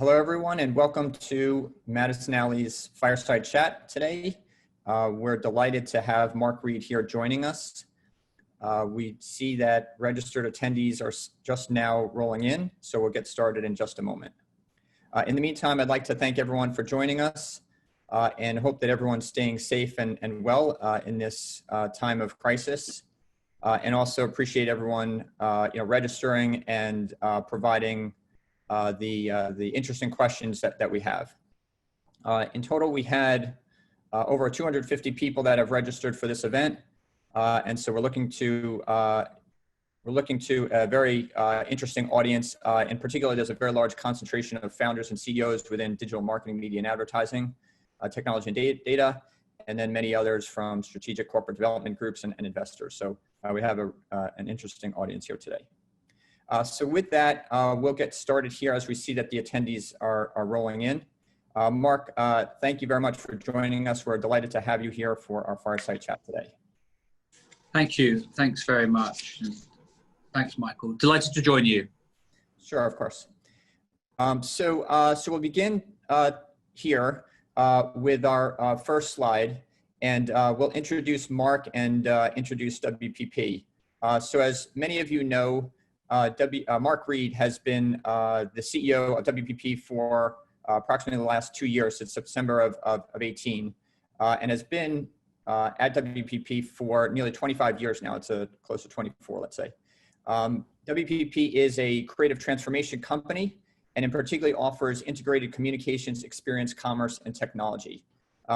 Hello, everyone, and welcome to Madison Alley's Fireside Chat today. We're delighted to have Mark Reed here joining us. We see that registered attendees are just now rolling in, so we'll get started in just a moment. In the meantime, I'd like to thank everyone for joining us and hope that everyone's staying safe and well in this time of crisis. And also appreciate everyone registering and providing the interesting questions that we have. In total, we had over 250 people that have registered for this event, and so we're looking to a very interesting audience. In particular, there's a very large concentration of founders and CEOs within digital marketing, media, and advertising, technology and data, and then many others from strategic corporate development groups and investors. So we have an interesting audience here today. So with that, we'll get started here as we see that the attendees are rolling in. Mark, thank you very much for joining us. We're delighted to have you here for our Fireside Chat today. Thank you. Thanks very much. Thanks, Michael. Delighted to join you. Sure, of course. So we'll begin here with our first slide, and we'll introduce Mark and introduce WPP. So as many of you know, Mark Reed has been the CEO of WPP for approximately the last 2 years, since September of 18, and has been at WPP for nearly 25 years now. It's close to 24, let's say. WPP is a creative transformation company, and in particular offers integrated communications, experience, commerce, and technology.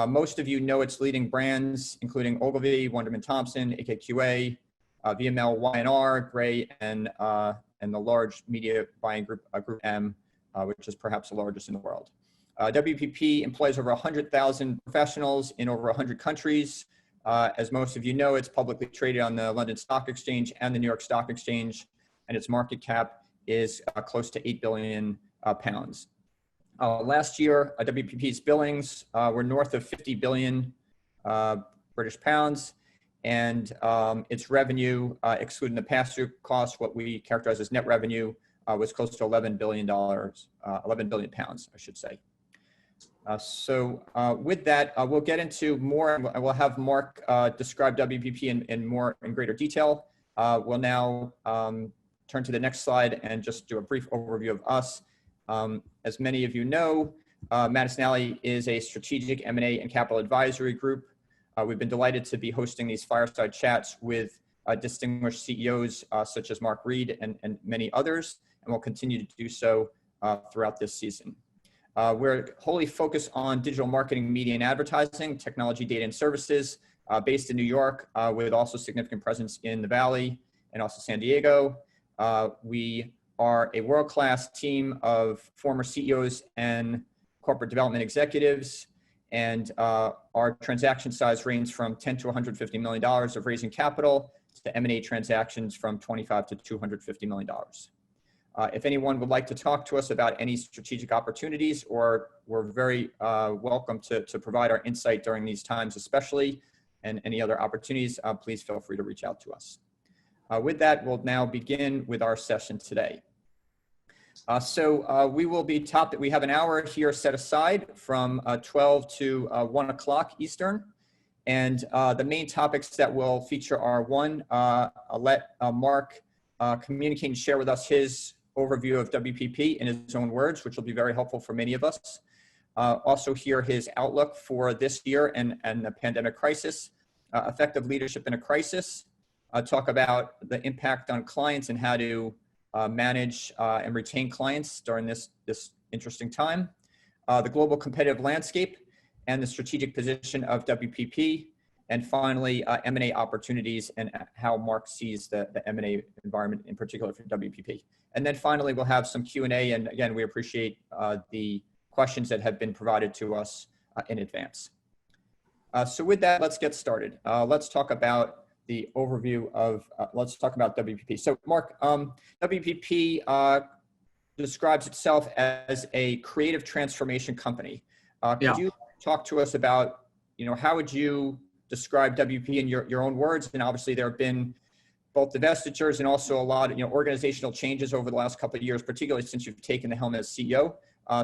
Most of you know its leading brands, including Ogilvy, Wunderman Thompson, AKQA, VML, Y&R, Gray, and the large media buying group, Group M, which is perhaps the largest in the world. WPP employs over 100,000 professionals in over 100 countries. As most of you know, it's publicly traded on the London Stock Exchange and the New York Stock Exchange, and its market cap is close to 8 billion pounds. Last year, WPP's billings were north of 50 billion British pounds. And its revenue, excluding the pass-through costs, what we characterize as net revenue, was close to $11 billion, 11 billion pounds, I should say. So with that, we'll get into more, and we'll have Mark describe WPP in greater detail. We'll now turn to the next slide and just do a brief overview of us. As many of you know, Madison Alley is a strategic M&A and capital advisory group. We've been delighted to be hosting these fireside chats with distinguished CEOs such as Mark Reed and many others, and we'll continue to do so throughout this season. We're wholly focused on digital marketing, media, and advertising, technology, data, and services, based in New York, with also significant presence in the Valley and also San Diego. We are a world-class team of former CEOs and corporate development executives, and our transaction size ranges from $10 to $150 million of raising capital to M&A transactions from $25 to $250 million. If anyone would like to talk to us about any strategic opportunities, or we're very welcome to provide our insight during these times especially, and any other opportunities, please feel free to reach out to us. With that, we'll now begin with our session today. So we will be we have an hour here set aside from 12 to 1 o'clock Eastern. And the main topics that will feature are: one, I'll let Mark communicate and share with us his overview of WPP in his own words, which will be very helpful for many of us. Also hear his outlook for this year and the pandemic crisis, effective leadership in a crisis, talk about the impact on clients and how to manage and retain clients during this interesting time, the global competitive landscape and the strategic position of WPP, and finally, M&A opportunities and how Mark sees the M&A environment in particular for WPP. And then finally, we'll have some Q&A, and again, we appreciate the questions that have been provided to us in advance. So with that, let's get started. Let's talk about the overview of, let's talk about WPP. So Mark, WPP describes itself as a creative transformation company. Could you talk to us about, how would you describe WPP in your own words? And obviously there have been both divestitures and also a lot of organizational changes over the last couple of years, particularly since you've taken the helm as CEO.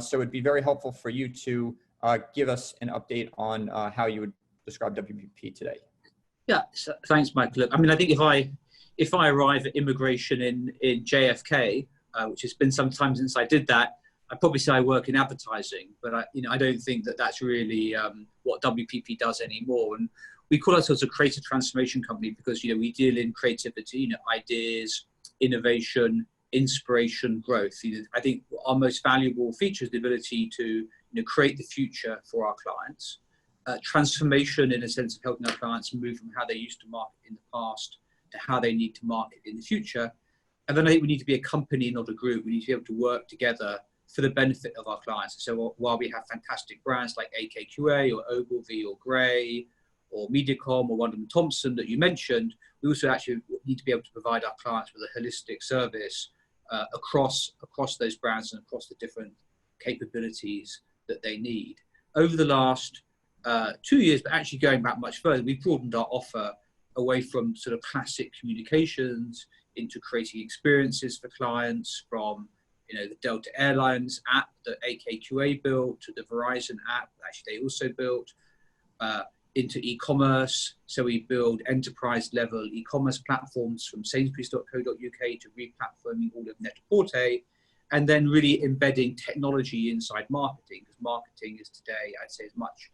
So it'd be very helpful for you to give us an update on how you would describe WPP today. Yeah, so, thanks, Michael. Look, I mean, I think if I arrive at immigration in JFK, which has been some time since I did that, I'd probably say I work in advertising, but I don't think that that's really what WPP does anymore. And we call ourselves a creative transformation company because we deal in creativity, ideas, innovation, inspiration, growth. I think our most valuable feature is the ability to create the future for our clients. Transformation in a sense of helping our clients move from how they used to market in the past to how they need to market in the future. And then I think we need to be a company, not a group. We need to be able to work together for the benefit of our clients. So while we have fantastic brands like AKQA or Ogilvy or Gray or Mediacom or Wunderman Thompson that you mentioned, we also actually need to be able to provide our clients with a holistic service across those brands and across the different capabilities that they need. Over the last 2 years, but actually going back much further, we've broadened our offer away from sort of classic communications into creating experiences for clients, from the Delta Airlines app that AKQA built to the Verizon app that actually they also built, into e-commerce. So we build enterprise level e-commerce platforms from Sainsbury's.co.uk to re-platforming all of Net-a-Porter, and then really embedding technology inside marketing, because marketing is today, I'd say, as much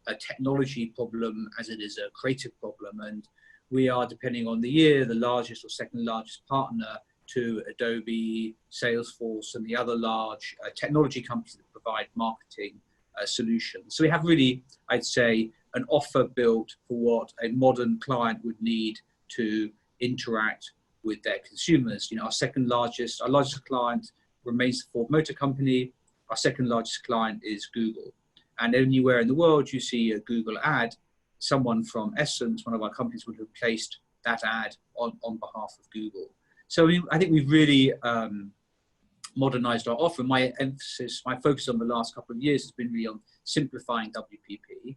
a technology problem as it is a creative problem. And we are, depending on the year, the largest or second largest partner to Adobe, Salesforce, and the other large technology companies that provide marketing solutions. So we have really, I'd say, an offer built for what a modern client would need to interact with their consumers. Our largest client remains the Ford Motor Company. Our second largest client is Google. And anywhere in the world you see a Google ad, someone from Essence, one of our companies, would have placed that ad on behalf of Google. So I think we've really modernized our offer. My focus on the last couple of years has been really on simplifying WPP,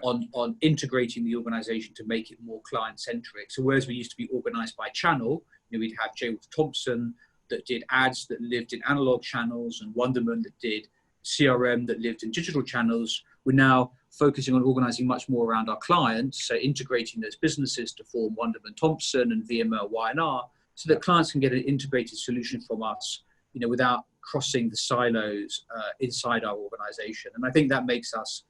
on integrating the organization to make it more client-centric. So whereas we used to be organized by channel, we'd have J. Wolfe Thompson that did ads that lived in analog channels, and Wunderman that did CRM that lived in digital channels. We're now focusing on organizing much more around our clients, so integrating those businesses to form Wunderman Thompson and VML Y&R, so that clients can get an integrated solution from us, without crossing the silos inside our organization. And I think that makes us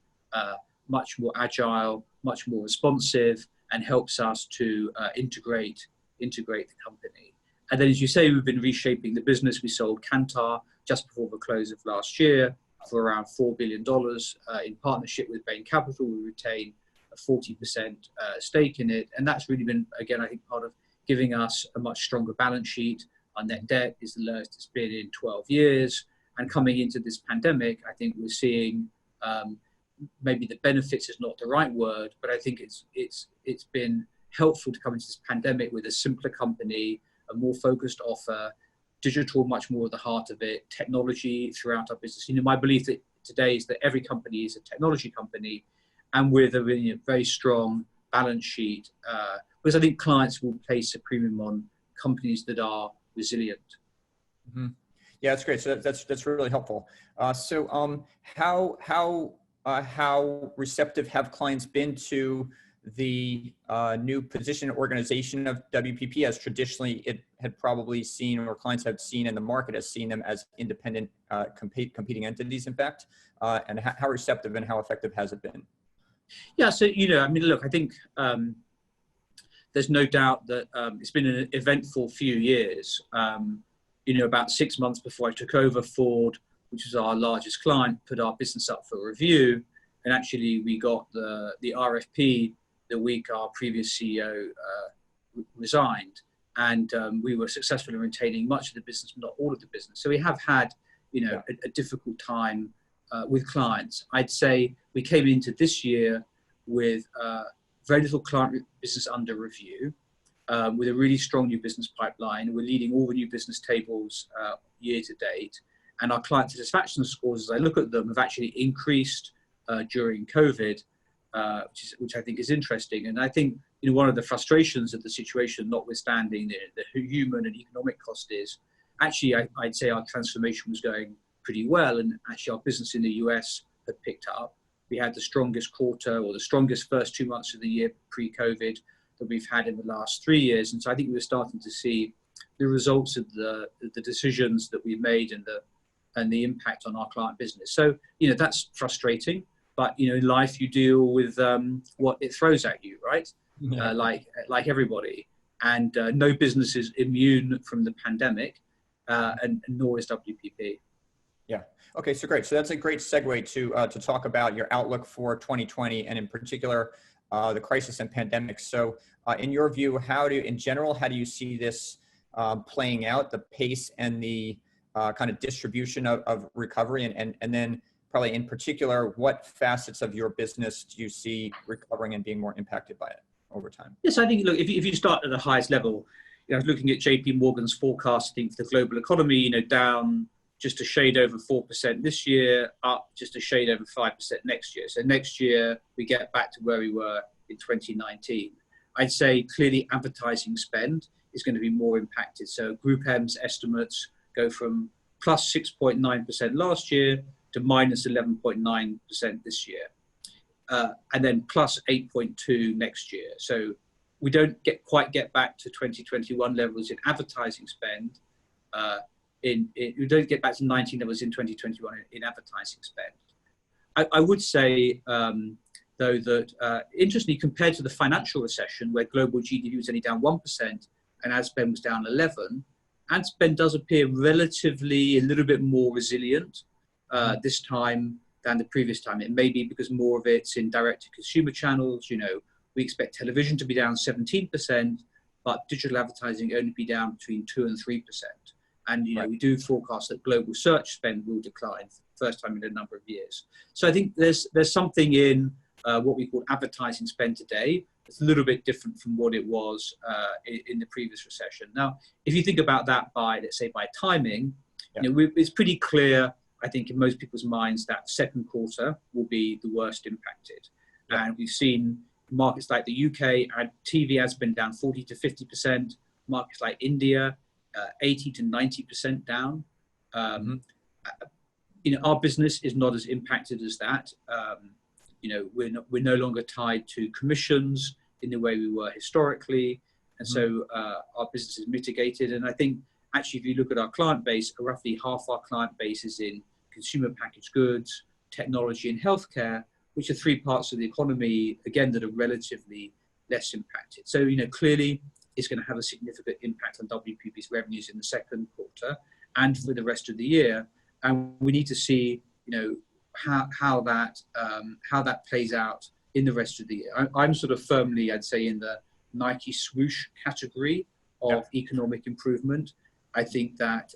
much more agile, much more responsive, and helps us to integrate the company. And then, as you say, we've been reshaping the business. We sold Kantar just before the close of last year for around $4 billion in partnership with Bain Capital. We retain a 40% stake in it. And that's really been, again, I think, part of giving us a much stronger balance sheet. Our net debt is the lowest it's been in 12 years. And coming into this pandemic, I think we're seeing maybe the benefits is not the right word, but I think it's been helpful to come into this pandemic with a simpler company, a more focused offer, digital much more at the heart of it, technology throughout our business. My belief that today is that every company is a technology company, and with a really very strong balance sheet, because I think clients will place a premium on companies that are resilient. Mm-hmm. Yeah, that's great. So that's really helpful. So how receptive have clients been to the new position organization of WPP, as traditionally it had probably seen, or clients have seen in the market has seen them as independent competing entities, in fact, and how receptive and how effective has it been? Yeah, so, look, I think there's no doubt that it's been an eventful few years. About 6 months before I took over, Ford, which is our largest client, put our business up for review. And actually we got the RFP the week our previous CEO resigned. And we were successful in retaining much of the business, but not all of the business. So we have had, a difficult time with clients. I'd say we came into this year with very little client business under review, with a really strong new business pipeline. We're leading all the new business tables year to date. And our client satisfaction scores, as I look at them, have actually increased during COVID, which I think is interesting. And I think one of the frustrations of the situation, notwithstanding the human and economic cost, is actually I'd say our transformation was going pretty well. And actually our business in the US had picked up. We had the strongest quarter, or the strongest first 2 months of the year pre-COVID that we've had in the last 3 years. And so I think we were starting to see the results of the decisions that we've made and the impact on our client business. So, that's frustrating, but, in life you deal with what it throws at you, right? Yeah. Like everybody. And no business is immune from the pandemic, and nor is WPP. Yeah. Okay. So great. So that's a great segue to talk about your outlook for 2020, and in particular, the crisis and pandemic. So, in your view, in general, how do you see this playing out, the pace and the kind of distribution of recovery, and then probably in particular, what facets of your business do you see recovering and being more impacted by it over time? Yes, I think, look, if you start at the highest level, I was looking at JP Morgan's forecasting for the global economy, down just a shade over 4% this year, up just a shade over 5% next year. So next year, we get back to where we were in 2019. I'd say clearly advertising spend is going to be more impacted. So Group M's estimates go from plus 6.9% last year to minus 11.9% this year. And then plus 8.2 next year. So we don't quite get back to 2021 levels in advertising spend. We don't get back to 19 levels in 2021 in advertising spend. I would say, though, that interestingly, compared to the financial recession, where global GDP was only down 1% and ad spend was down 11%, ad spend does appear relatively a little bit more resilient this time than the previous time. It may be because more of it's in direct-to-consumer channels. We expect television to be down 17%, but digital advertising only be down between 2 and 3%. And we do forecast that global search spend will decline for the first time in a number of years. So I think there's something in what we call advertising spend today that's a little bit different from what it was in the previous recession. Now, if you think about that let's say by timing, it's pretty clear, I think, in most people's minds that second quarter will be the worst impacted. And we've seen markets like the UK, TV has been down 40 to 50%, markets like India, 80 to 90% down. Our business is not as impacted as that. We're no longer tied to commissions in the way we were historically. And so our business is mitigated. And I think actually, if you look at our client base, roughly half our client base is in consumer packaged goods, technology, and healthcare, which are three parts of the economy, again, that are relatively less impacted. So, clearly, it's going to have a significant impact on WPP's revenues in the second quarter and for the rest of the year. And we need to see, how that plays out in the rest of the year. I'm sort of firmly, I'd say, in the Nike swoosh category of economic improvement. I think that,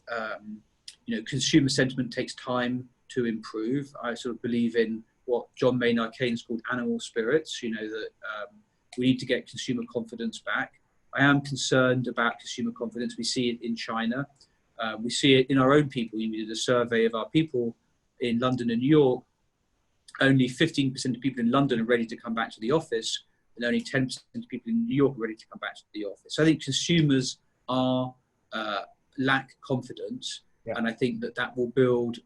consumer sentiment takes time to improve. I sort of believe in what John Maynard Keynes called animal spirits, that we need to get consumer confidence back. I am concerned about consumer confidence. We see it in China. We see it in our own people. We did a survey of our people in London and New York. Only 15% of people in London are ready to come back to the office, and only 10% of people in New York are ready to come back to the office. So I think consumers lack confidence, and I think that will build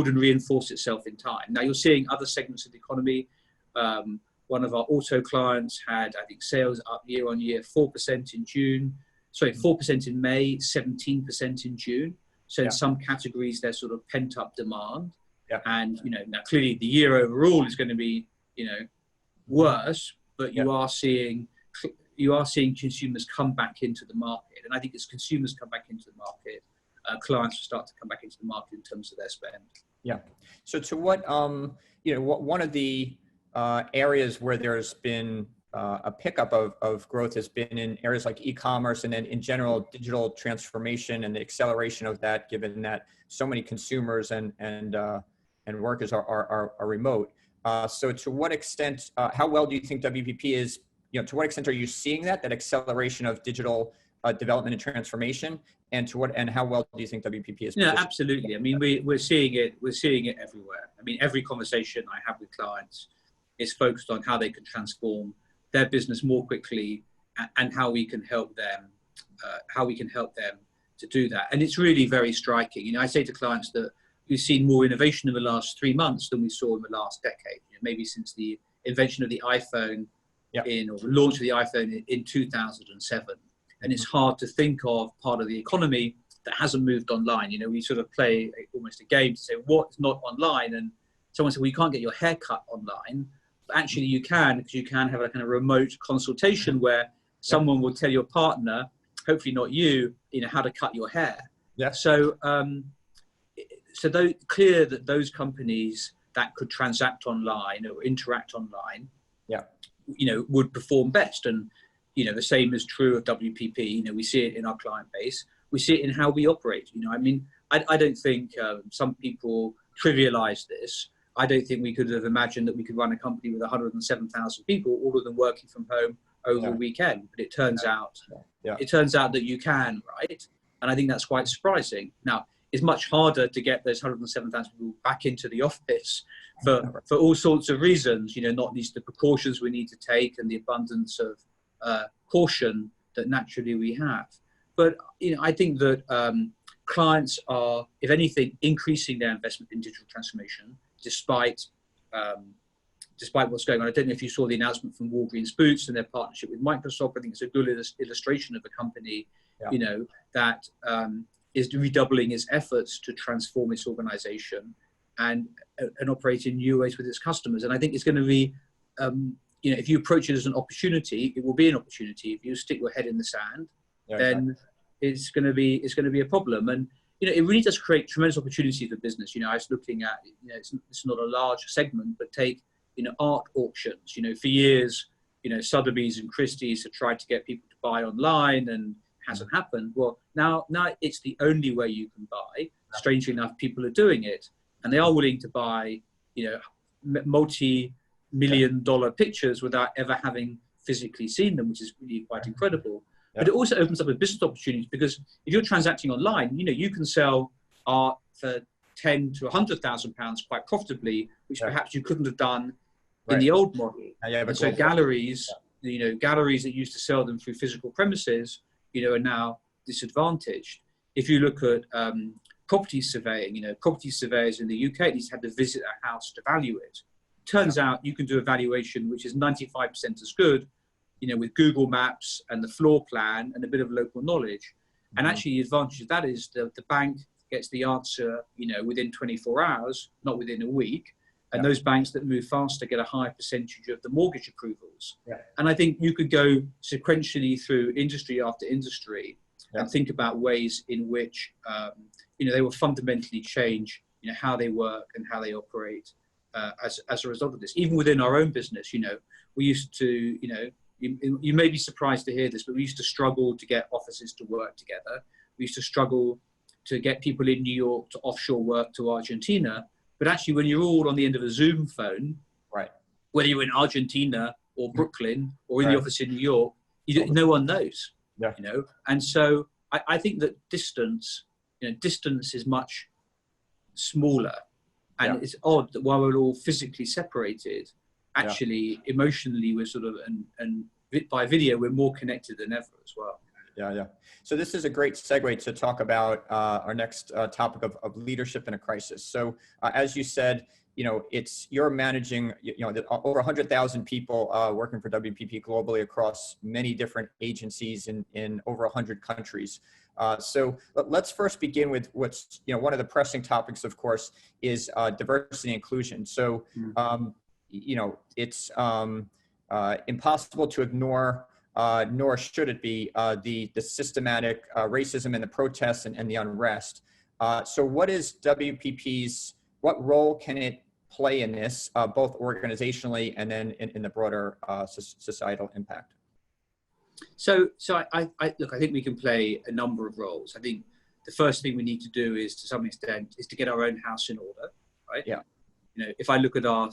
and reinforce itself in time. Now you're seeing other segments of the economy. One of our auto clients had, I think, sales up year on year 4% in June. Sorry, 4% in May, 17% in June. So in some categories, there's sort of pent up demand. And now clearly the year overall is going to be worse, but you are seeing consumers come back into the market. And I think as consumers come back into the market, clients will start to come back into the market in terms of their spend. Yeah. So to what one of the areas where there's been a pickup of growth has been in areas like e-commerce, and then in general digital transformation and the acceleration of that, given that so many consumers and workers are remote. So to what extent, how well do you think WPP is, to what extent are you seeing that acceleration of digital development and transformation, and how well do you think WPP is? Yeah, absolutely. I mean, we're seeing it everywhere. I mean, every conversation I have with clients is focused on how they can transform their business more quickly and how we can help them to do that. And it's really very striking. I say to clients that we've seen more innovation in the last 3 months than we saw in the last decade. Maybe since the invention of the iPhone or the launch of the iPhone in 2007. And it's hard to think of part of the economy that hasn't moved online. We sort of play almost a game to say what's not online, and someone said, well, you can't get your hair cut online. But actually you can, because you can have a kind of remote consultation where someone will tell your partner, hopefully not you, how to cut your hair. Yeah. So, clear that those companies that could transact online or interact online, would perform best. And, the same is true of WPP. We see it in our client base. We see it in how we operate. I don't think some people trivialize this. I don't think we could have imagined that we could run a company with 107,000 people, all of them working from home over the weekend. But it turns out, that you can, right? And I think that's quite surprising. Now, it's much harder to get those 107,000 people back into the office for all sorts of reasons, not least the precautions we need to take and the abundance of caution that naturally we have. But, I think that clients are, if anything, increasing their investment in digital transformation, despite what's going on. I don't know if you saw the announcement from Walgreens Boots and their partnership with Microsoft. I think it's a good illustration of a company, that is redoubling its efforts to transform its organization and operate in new ways with its customers. And I think it's going to be, if you approach it as an opportunity, it will be an opportunity. If you stick your head in the sand, then it's going to be a problem. And it really does create tremendous opportunity for business. I was looking at, it's not a large segment, but take art auctions. For years, Sotheby's and Christie's have tried to get people to buy online, and hasn't happened. Well, now it's the only way you can buy. Strangely enough, people are doing it, and they are willing to buy, multi-million-dollar pictures without ever having physically seen them, which is really quite incredible. But it also opens up a business opportunity, because if you're transacting online, you can sell art for £10,000 to £100,000 quite profitably, which perhaps you couldn't have done in the old model. And so galleries, galleries that used to sell them through physical premises, are now disadvantaged. If you look at property surveying, property surveyors in the UK at least had to visit a house to value it. Turns out you can do a valuation which is 95% as good, with Google Maps and the floor plan and a bit of local knowledge. And actually the advantage of that is the bank gets the answer, within 24 hours, not within a week. And those banks that move faster get a higher percentage of the mortgage approvals. And I think you could go sequentially through industry after industry and think about ways in which, they will fundamentally change, how they work and how they operate as a result of this. Even within our own business, we used to, you may be surprised to hear this, but we used to struggle to get offices to work together. We used to struggle to get people in New York to offshore work to Argentina. But actually, when you're all on the end of a Zoom phone, whether you're in Argentina or Brooklyn or in the office in New York, no one knows. And so I think that distance is much smaller, and it's odd that while we're all physically separated, actually emotionally we're sort of and by video we're more connected than ever as well. So this is a great segue to talk about our next topic of leadership in a crisis. So as you said, you're managing, over 100,000 people working for WPP globally across many different agencies in over 100 countries. So let's first begin with what's, one of the pressing topics, of course, is diversity and inclusion. So, it's impossible to ignore, nor should it be, the systematic racism and the protests and the unrest. So what is what role can it play in this, both organizationally and then in the broader societal impact? So I think we can play a number of roles. I think the first thing we need to do is, to some extent, is to get our own house in order, right? If I look at our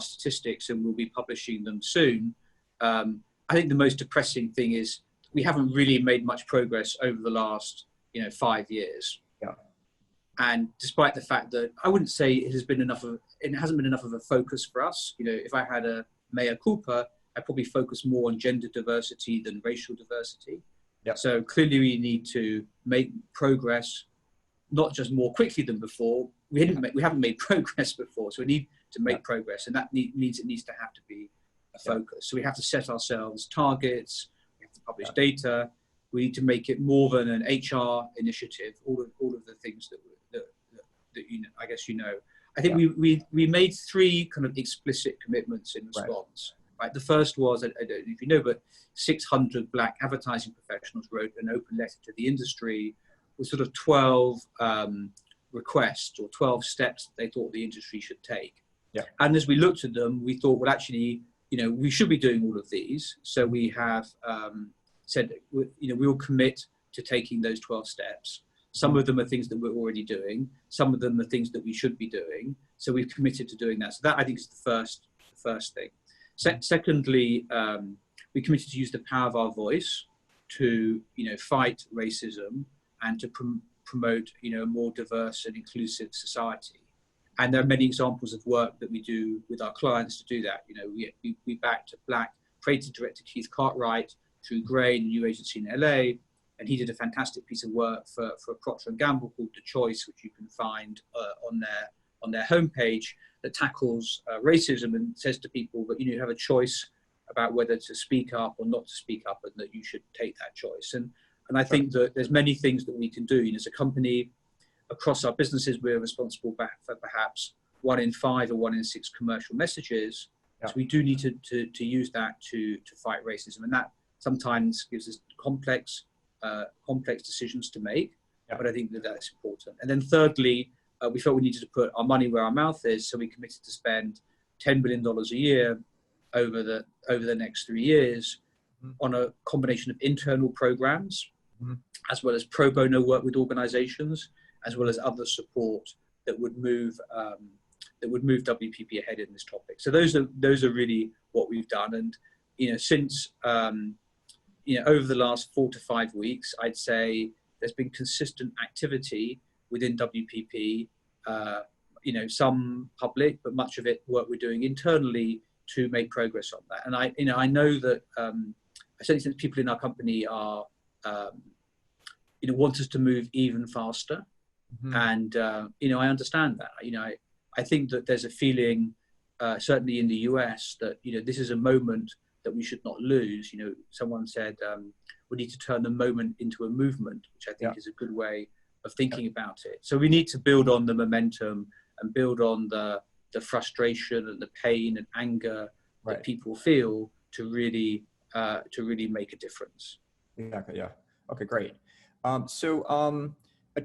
statistics, and we'll be publishing them soon, I think the most depressing thing is we haven't really made much progress over the last 5 years. And despite the fact that I wouldn't say it hasn't been enough of a focus for us. If I had a mea culpa, I'd probably focus more on gender diversity than racial diversity. So clearly we need to make progress not just more quickly than before. We haven't made progress before, so we need to make progress, and that means it needs to have to be a focus. So we have to set ourselves targets. We have to publish data. We need to make it more than an HR initiative. All of the things that you know, I guess you know. I think we made 3 kind of explicit commitments in response. Right. The first was, I don't know if you know, but 600 Black advertising professionals wrote an open letter to the industry with sort of 12 requests or 12 steps that they thought the industry should take. Yeah. And as we looked at them, we thought, well, actually, you know, we should be doing all of these. So we have said, you know, we will commit to taking those 12 steps. Some of them are things that we're already doing. Some of them are things that we should be doing. So we've committed to doing that. So that, I think, is the first thing. Secondly, we committed to use the power of our voice to, you know, fight racism and to promote, you know, a more diverse and inclusive society. And there are many examples of work that we do with our clients to do that. You know, we backed Black creative director Keith Cartwright through Grain, a new agency in LA, and he did a fantastic piece of work for Procter & Gamble called The Choice, which you can find on their homepage, that tackles racism and says to people that, you know, you have a choice about whether to speak up or not to speak up, and that you should take that choice. And I think that there's many things that we can do. You know, as a company, across our businesses, we're responsible for perhaps 1 in 5 or 1 in 6 commercial messages. So we do need to use that to fight racism, and that sometimes gives us complex decisions to make. But I think that that's important. And then thirdly, we felt we needed to put our money where our mouth is, so we committed to spend $10 billion a year over the next 3 years on a combination of internal programs, as well as pro bono work with organizations, as well as other support that would move WPP ahead in this topic. So those are really what we've done. And, you know, since you know, over the last 4 to 5 weeks, I'd say there's been consistent activity within WPP, you know, some public, but much of it work we're doing internally to make progress on that. And I know that I certainly think people in our company are, you know, want us to move even faster. And, you know, I understand that. You know, I think that there's a feeling, certainly in the US, that, you know, this is a moment that we should not lose. You know, someone said we need to turn the moment into a movement, which I think is a good way of thinking about it. So we need to build on the momentum and build on the frustration and the pain and anger that people feel to really make a difference. Exactly. Yeah. Okay. Great.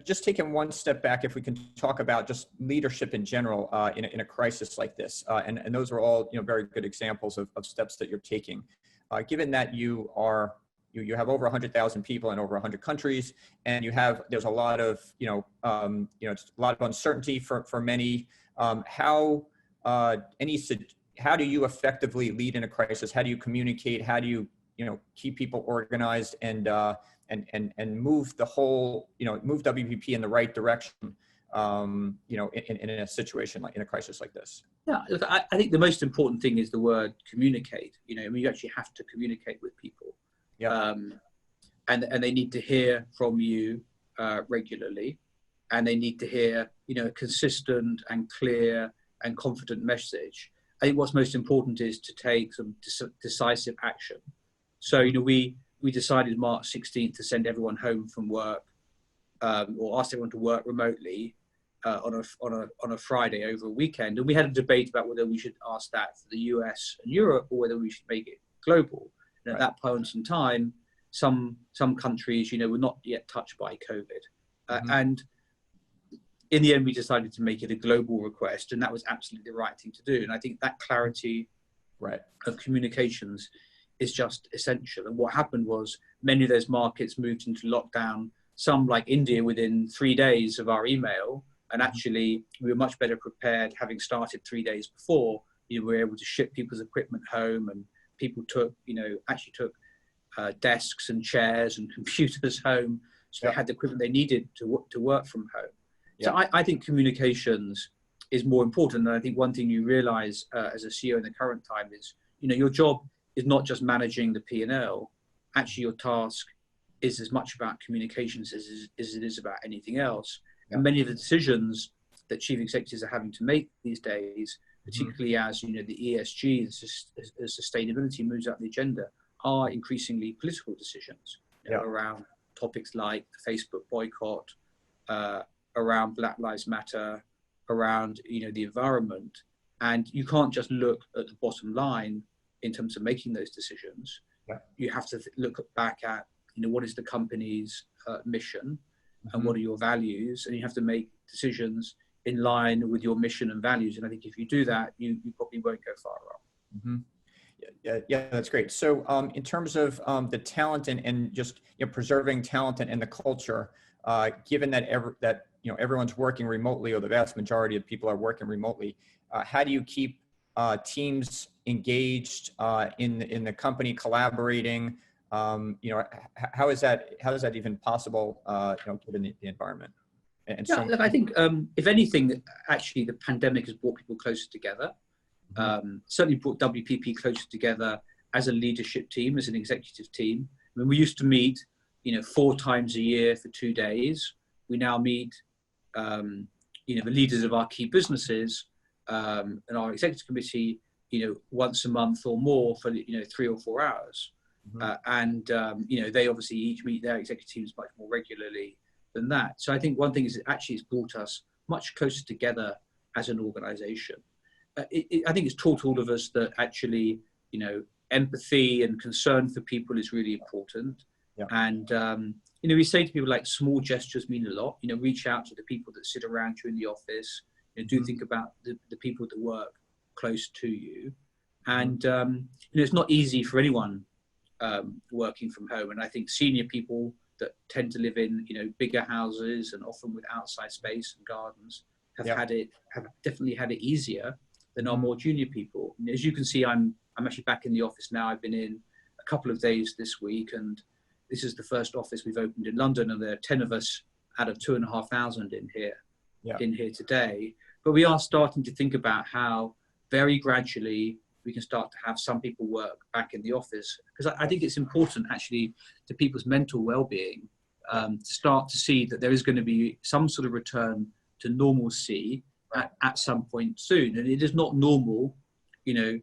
Just taking one step back, if we can talk about just leadership in general in a crisis like this, and those are all, you know, very good examples of steps that you're taking. Given that you have over 100,000 people in over 100 countries, and there's a lot of it's a lot of uncertainty for many. How do you effectively lead in a crisis? How do you communicate? How do you keep people organized and move the whole, move WPP in the right direction, in a situation like in a crisis like this? Yeah, look, I think the most important thing is the word communicate. I mean, you actually have to communicate with people. Yeah. And they need to hear from you regularly, and they need to hear, a consistent and clear and confident message. I think what's most important is to take some decisive action. So, we decided March 16th to send everyone home from work, or ask everyone to work remotely on a Friday over a weekend. And we had a debate about whether we should ask that for the US and Europe, or whether we should make it global. And at that point in time, some countries, were not yet touched by COVID. And in the end, we decided to make it a global request, and that was absolutely the right thing to do. And I think that clarity of communications is just essential. And what happened was many of those markets moved into lockdown, some like India within 3 days of our email. And actually, we were much better prepared, having started 3 days before. We were able to ship people's equipment home, and people took, desks and chairs and computers home. So they had the equipment they needed to work from home. So I think communications is more important. And I think one thing you realize as a CEO in the current time is, your job is not just managing the P&L. Actually, your task is as much about communications as it is about anything else. Yeah. And many of the decisions that chief executives are having to make these days, particularly as the ESG, as sustainability moves up the agenda, are increasingly political decisions around topics like the Facebook boycott, around Black Lives Matter, around the environment. And you can't just look at the bottom line in terms of making those decisions. Yeah. You have to look back at what is the company's mission and what are your values, and you have to make decisions in line with your mission and values. And I think if you do that, you probably won't go far wrong. Yeah, that's great. So in terms of the talent and just preserving talent and the culture, given that everyone's working remotely, or the vast majority of people are working remotely, how do you keep teams engaged in the company, collaborating? How is that even possible? Given the environment? And yeah, look, I think if anything, actually, the pandemic has brought people closer together. Certainly brought WPP closer together as a leadership team, as an executive team. I mean, we used to meet, 4 times a year for 2 days. We now meet, the leaders of our key businesses and our executive committee, once a month or more for 3 or 4 hours. They obviously each meet their executive teams much more regularly than that. So I think one thing is it's brought us much closer together as an organization. I think it's taught all of us that actually, empathy and concern for people is really important. Yeah. And, we say to people like small gestures mean a lot. Reach out to the people that sit around you in the office. Do think about the people that work close to you. And, it's not easy for anyone working from home. And I think senior people that tend to live in, bigger houses and often with outside space and gardens have definitely had it easier than our more junior people. And as you can see, I'm actually back in the office now. I've been in a couple of days this week, and this is the first office we've opened in London, and there are 10 of us out of 2,500 in here today. But we are starting to think about how very gradually we can start to have some people work back in the office, because I think it's important actually to people's mental well-being to start to see that there is going to be some sort of return to normalcy at some point soon. And it is not normal, to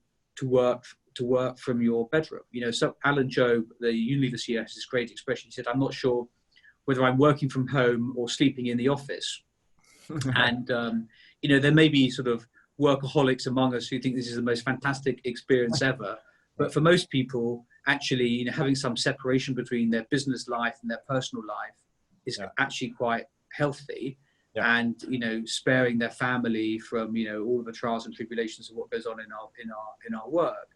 work from your bedroom. So Alan Jobe, the Unilever CEO, has this great expression. He said, "I'm not sure whether I'm working from home or sleeping in the office." And, there may be sort of workaholics among us who think this is the most fantastic experience ever. But for most people, actually, having some separation between their business life and their personal life is actually quite healthy. And sparing their family from all of the trials and tribulations of what goes on in our work.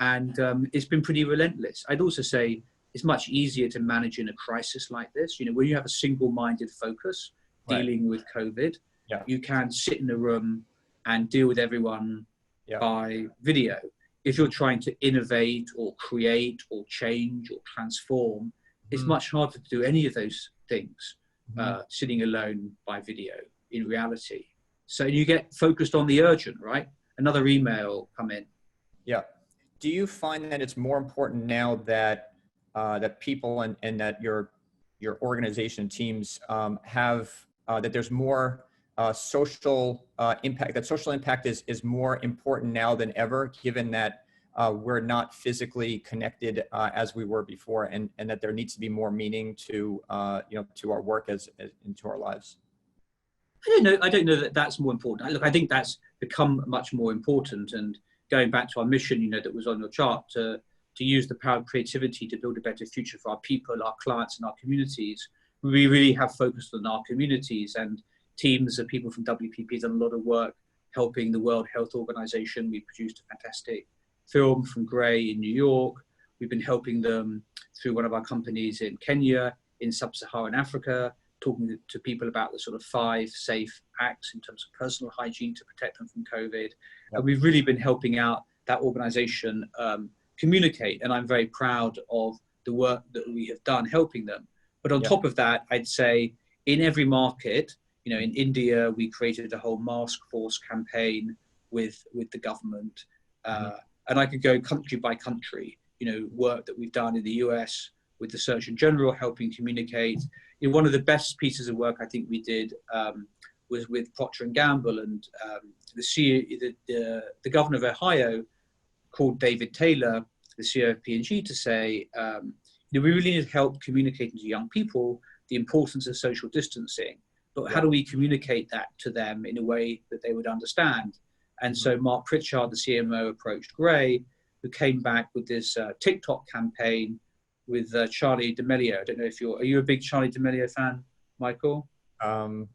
And it's been pretty relentless. I'd also say it's much easier to manage in a crisis like this. When you have a single-minded focus dealing with COVID, you can sit in a room and deal with everyone by video. If you're trying to innovate or create or change or transform, it's much harder to do any of those things sitting alone by video in reality. So you get focused on the urgent, right? Another email come in. Yeah. Do you find that it's more important now that that people and that your organization teams have that there's more social impact, that social impact is more important now than ever, given that we're not physically connected as we were before, and that there needs to be more meaning to to our work as into our lives? I don't know that that's more important. Look, I think that's become much more important. And going back to our mission, that was on your chart, to use the power of creativity to build a better future for our people, our clients, and our communities. We really have focused on our communities, and teams of people from WPP have done a lot of work helping the World Health Organization. We produced a fantastic film from Gray in New York. We've been helping them through one of our companies in Kenya, in sub-Saharan Africa, talking to people about the sort of 5 safe acts in terms of personal hygiene to protect them from COVID. And we've really been helping out that organization communicate. And I'm very proud of the work that we have done helping them. But on top of that, I'd say in every market, in India, we created a whole mask force campaign with the government. And I could go country by country, work that we've done in the US with the Surgeon General, helping communicate. You know, one of the best pieces of work I think we did was with Procter and Gamble, and the governor of Ohio called David Taylor, the CEO of P&G, to say, we really need help communicating to young people the importance of social distancing, but how do we communicate that to them in a way that they would understand? And so Mark Pritchard, the CMO, approached Gray, who came back with this TikTok campaign with Charlie D'Amelio. I don't know if are you a big Charlie D'Amelio fan, Michael? I'm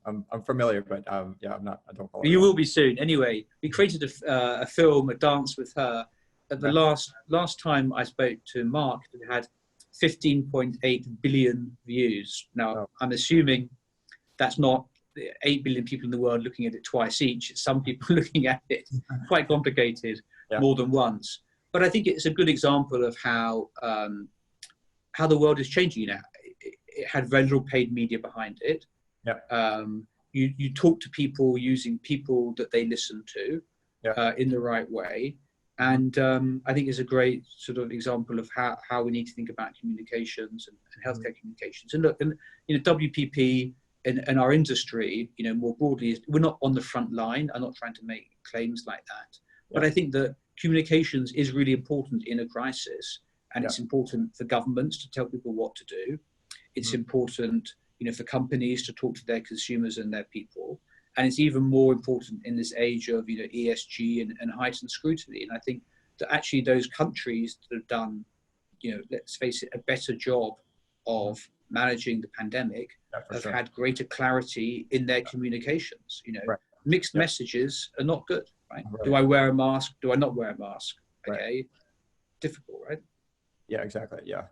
familiar, but yeah, I'm not. I don't follow. You will be soon. Anyway, we created a film, a dance with her. At the last time I spoke to Mark, it had 15.8 billion views. Now, I'm assuming that's not 8 billion people in the world looking at it twice each. It's some people looking at it quite complicated more than once. But I think it's a good example of how the world is changing now. It had very little paid media behind it. You talk to people using people that they listen to in the right way. And I think it's a great sort of example of how we need to think about communications and healthcare communications. And look, and WPP and our industry, more broadly, we're not on the front line. I'm not trying to make claims like that, but I think that communications is really important in a crisis, and it's important for governments to tell people what to do. It's important, for companies to talk to their consumers and their people. And it's even more important in this age of ESG and heightened scrutiny. And I think that actually those countries that have done, let's face it, a better job of managing the pandemic have had greater clarity in their communications. Mixed messages are not good, right? Do I wear a mask? Do I not wear a mask? Okay, difficult, right? Yeah, exactly. Yeah.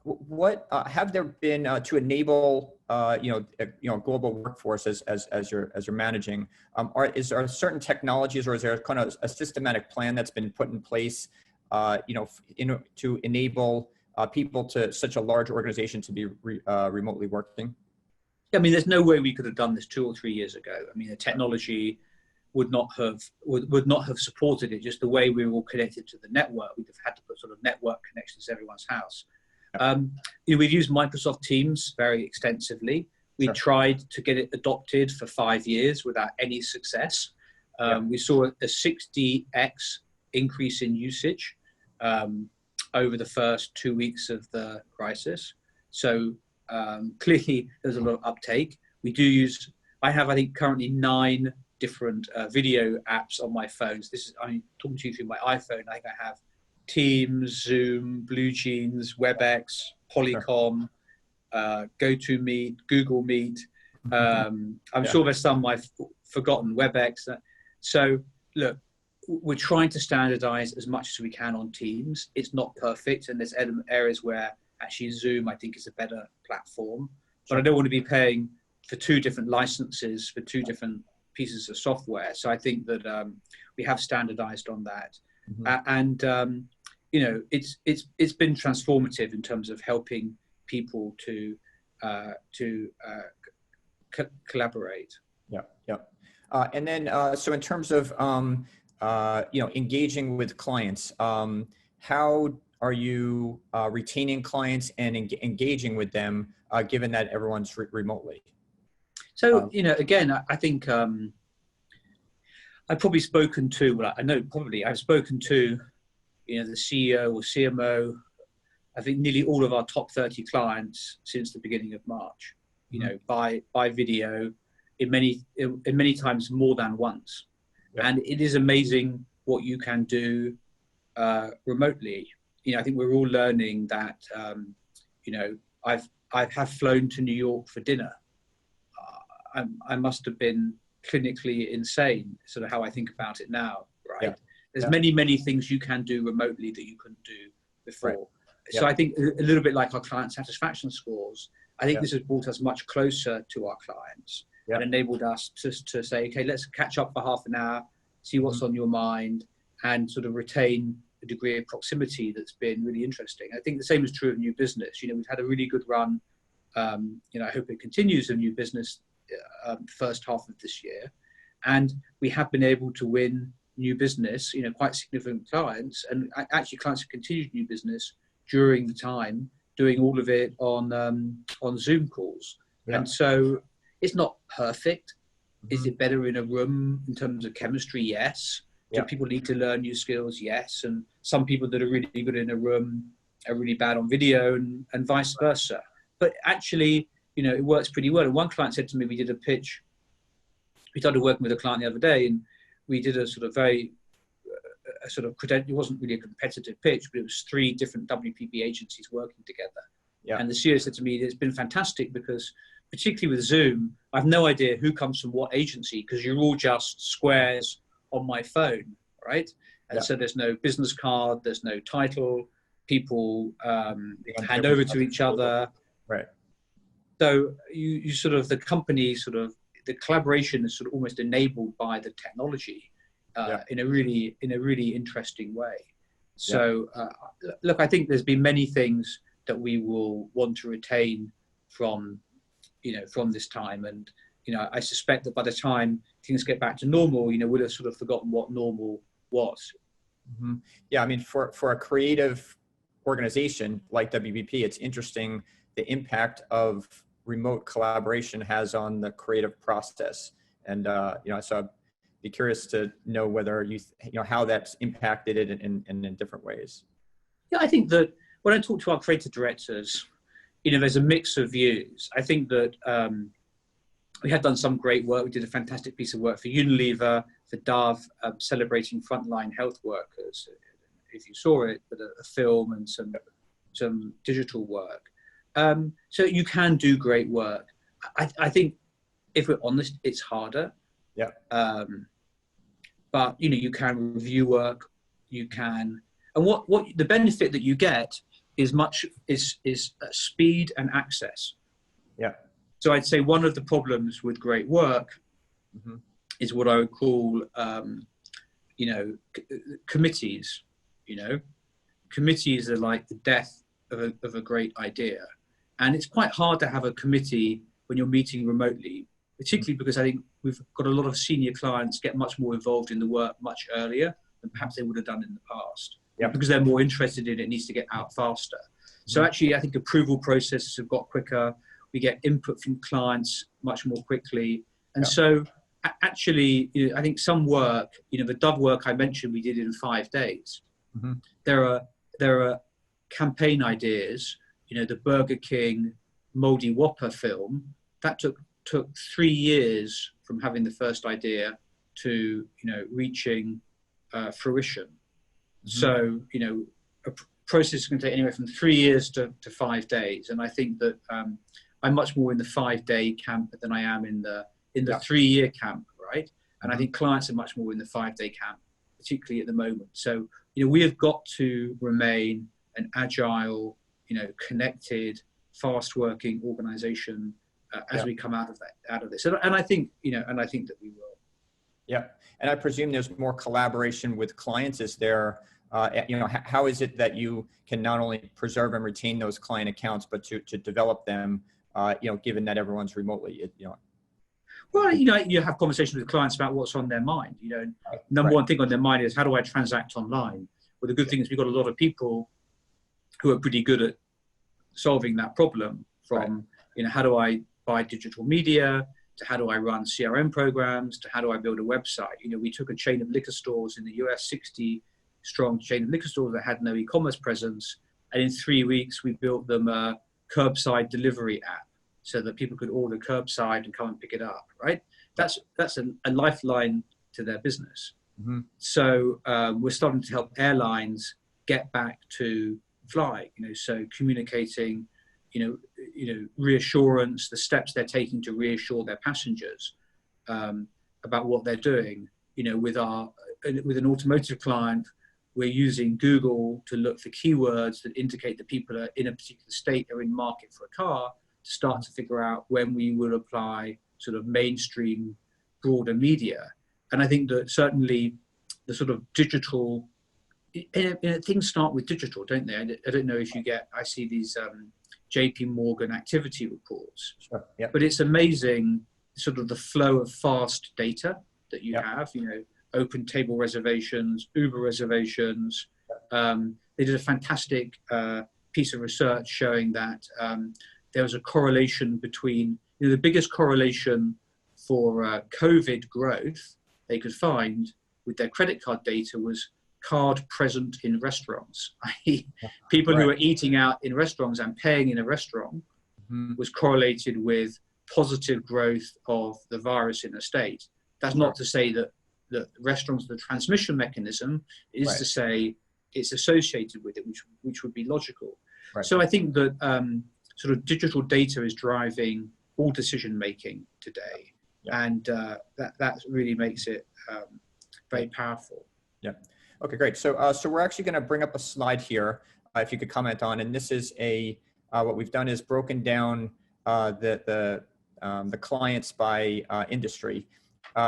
What have there been to enable global workforce as you're managing? Are certain technologies, or is there kind of a systematic plan that's been put in place, to enable people to such a large organization to be remotely working? I mean, there's no way we could have done this 2 or 3 years ago. I mean, the technology would not have supported it. Just the way we were all connected to the network, we'd have had to put sort of network connections to everyone's house. We've used Microsoft Teams very extensively. We tried to get it adopted for 5 years without any success. We saw a 60x increase in usage over the first 2 weeks of the crisis. So clearly there's a lot of uptake. I have, I think, currently 9 different video apps on my phones. I'm talking to you through my iPhone. I think I have Teams, Zoom, BlueJeans, WebEx, Polycom, GoToMeet, Google Meet. I'm sure there's some I've forgotten, WebEx. So look, we're trying to standardize as much as we can on Teams. It's not perfect, and there's areas where actually Zoom, I think, is a better platform. But I don't want to be paying for 2 different licenses for 2 different pieces of software. So I think that we have standardized on that. It's been transformative in terms of helping people to collaborate. And then so in terms of engaging with clients, how are you retaining clients and engaging with them given that everyone's remotely? So, again, I think I've probably spoken to, I've spoken to, the CEO or CMO, I think nearly all of our top 30 clients since the beginning of March, by video, in many times more than once. And it is amazing what you can do remotely. I think we're all learning that, I have flown to New York for dinner. I must have been clinically insane, sort of how I think about it now, right? There's many things you can do remotely that you couldn't do before. So I think a little bit like our client satisfaction scores, I think this has brought us much closer to our clients and enabled us to say, okay, let's catch up for half an hour, see what's on your mind, and sort of retain a degree of proximity that's been really interesting. I think the same is true of new business. We've had a really good run. I hope it continues in new business first half of this year, and we have been able to win new business, quite significant clients, and actually clients have continued new business during the time, doing all of it on Zoom calls. Yeah. And so it's not perfect. Mm-hmm. Is it better in a room in terms of chemistry? Yes. Do people need to learn new skills? Yes. And some people that are really good in a room are really bad on video, and vice versa. But actually, it works pretty well. And one client said to me, we did a pitch. We started working with a client the other day, and we did a sort of very, it wasn't really a competitive pitch, but it was 3 different WPP agencies working together. Yeah. And the CEO said to me, it's been fantastic because, particularly with Zoom, I have no idea who comes from what agency because you're all just squares on my phone, right? And so there's no business card, there's no title, people hand over to each other. Right. So you sort of, the company the collaboration is sort of almost enabled by the technology in a really interesting way. So look, I think there's been many things that we will want to retain from this time, and I suspect that by the time things get back to normal, we'll have sort of forgotten what normal was. Mm-hmm. Yeah, I mean, for a creative organization like WPP, it's interesting the impact of remote collaboration has on the creative process, and so I'd be curious to know whether how that's impacted it in different ways. Yeah, I think that when I talk to our creative directors, there's a mix of views. I think that we have done some great work. We did a fantastic piece of work for Unilever, for Dove, celebrating frontline health workers. If you saw it, but a film and some digital work. So you can do great work. I think, if we're honest, it's harder. Yeah. But you can review work. You can, and what the benefit that you get is speed and access. Yeah. So I'd say one of the problems with great work is what I would call, committees. Committees are like the death of a great idea, and it's quite hard to have a committee when you're meeting remotely, particularly because I think we've got a lot of senior clients get much more involved in the work much earlier than perhaps they would have done in the past. Yeah. Because they're more interested in it, needs to get out faster. So actually, I think approval processes have got quicker. We get input from clients much more quickly. And so actually, I think some work, the Dove work I mentioned, we did in 5 days. There are campaign ideas, the Burger King Moldy Whopper film, that took 3 years from having the first idea to, reaching fruition. So, a process can take anywhere from 3 years to 5 days. And I think that I'm much more in the 5-day camp than I am in the 3-year camp, right? And I think clients are much more in the 5-day camp, particularly at the moment. So, we have got to remain an agile, connected, fast-working organization as we come out of this. And I think, and I think that we will. Yeah, and I presume there's more collaboration with clients. Is there, how is it that you can not only preserve and retain those client accounts, but to develop them, given that everyone's remotely, Well, you have conversations with clients about what's on their mind. Number one thing on their mind is, how do I transact online? Well, the good thing is we've got a lot of people who are pretty good at solving that problem, from, how do I buy digital media, to how do I run CRM programs, to how do I build a website. We took a chain of liquor stores in the US, 60-strong chain of liquor stores that had no e-commerce presence. And in 3 weeks, we built them a curbside delivery app so that people could order curbside and come and pick it up, right? That's a lifeline to their business. So we're starting to help airlines get back to flying, so communicating, reassurance, the steps they're taking to reassure their passengers about what they're doing. With an automotive client, we're using Google to look for keywords that indicate that people are in a particular state, are in market for a car, to start to figure out when we will apply sort of mainstream, broader media. And I think that certainly the sort of digital, things start with digital, don't they? I don't know if you I see these JP Morgan activity reports, but it's amazing sort of the flow of fast data that you have, open table reservations, Uber reservations. They did a fantastic piece of research showing that there was a correlation between, the biggest correlation for COVID growth they could find with their credit card data was card present in restaurants, i.e. people who are eating out in restaurants and paying in a restaurant was correlated with positive growth of the virus in a state. That's not to say that restaurants are the transmission mechanism. It is to say it's associated with it, which would be logical. So I think that sort of digital data is driving all decision making today, and that really makes it very powerful. Yeah. Okay, great. So so we're actually going to bring up a slide here, if you could comment on, and this is what we've done is broken down the clients by industry.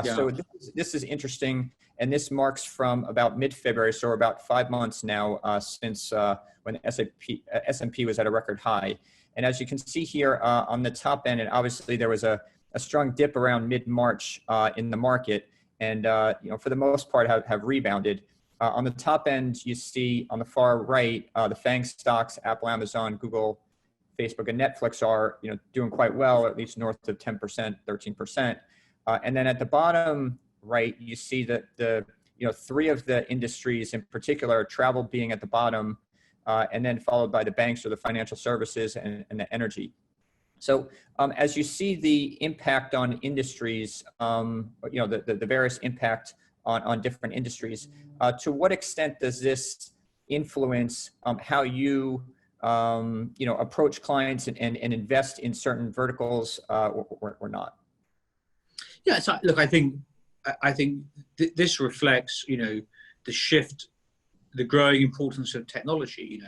So this is interesting, and this marks from about mid-February, so we're about 5 months now since when S&P was at a record high. And as you can see here on the top end, and obviously there was a strong dip around mid-March in the market, and for the most part have rebounded. On the top end, you see on the far right, the FANG stocks, Apple, Amazon, Google, Facebook, and Netflix are doing quite well, at least north of 10%, 13%. And then at the bottom right, you see that the three of the industries in particular, travel being at the bottom, and then followed by the banks or the financial services and the energy. So as you see the impact on industries, the various impact on different industries, to what extent does this influence how you approach clients and invest in certain verticals or not? Yeah, so look, I think this reflects, the shift, the growing importance of technology.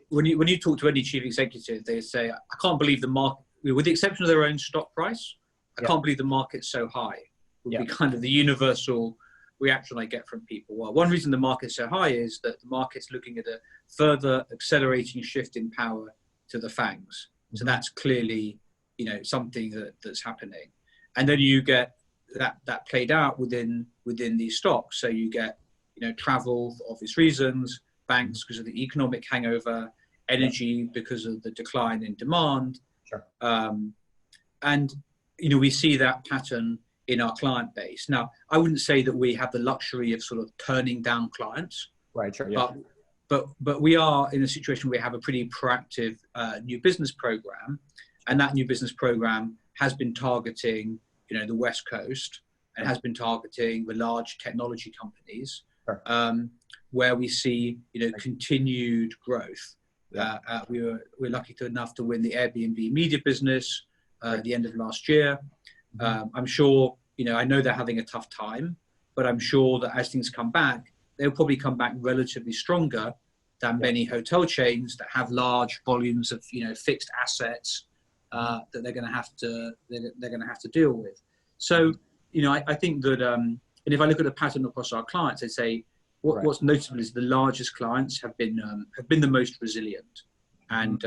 When you talk to any chief executive, they say, I can't believe the market, with the exception of their own stock price, I can't believe the market's so high. Would be kind of the universal reaction I get from people. Well, one reason the market's so high is that the market's looking at a further accelerating shift in power to the FANGs. So that's clearly, something that's happening. And then you get that played out within these stocks. So you get, travel for obvious reasons, banks because of the economic hangover, energy because of the decline in demand. Sure. And, we see that pattern in our client base. Now, I wouldn't say that we have the luxury of sort of turning down clients. Right, sure, yeah. But we are in a situation where we have a pretty proactive new business program, and that new business program has been targeting, the West Coast, and has been targeting the large technology companies, where we see, continued growth. We're lucky enough to win the Airbnb media business at the end of last year. I'm sure, I know they're having a tough time, but I'm sure that as things come back, they'll probably come back relatively stronger than many hotel chains that have large volumes of, fixed assets that they're going to have to deal with. So, I think that, and if I look at a pattern across our clients, I'd say what's notable is the largest clients have been the most resilient. And,